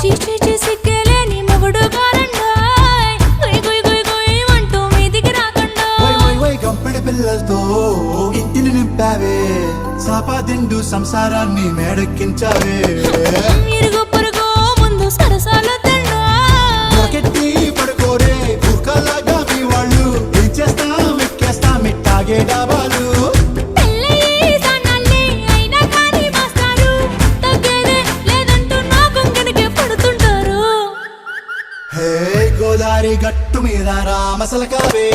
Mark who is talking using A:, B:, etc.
A: చీచి సిగ్గలేని మొగుడు గారండాయ్ గుయ్ గుయ్ గుయ్ గుయ్ అంటూ మీదికి రాకుండా
B: గంపెడి పిల్లలతో ఇంటిని నింపావే సాపాదిండు సంసారాన్ని మేడెక్కించావే
A: ఇరుగు పొరుగు ముందు సరసాలు తిన్నా
B: పొరకెట్టి పడుకోరే కుక్కలాగా మీ వాళ్ళు ఏం చేస్తాం ఎక్కేస్తాం ఇట్టాగే డాబాలు
A: పెళ్ళయి సన్నాళ్ళే అయినా కానీ మాస్తారు తగ్గేదే లేదంటూ నా కొంగనికే పడుతుంటారు
B: హే గోదారి గట్టు మీద రామసలకావే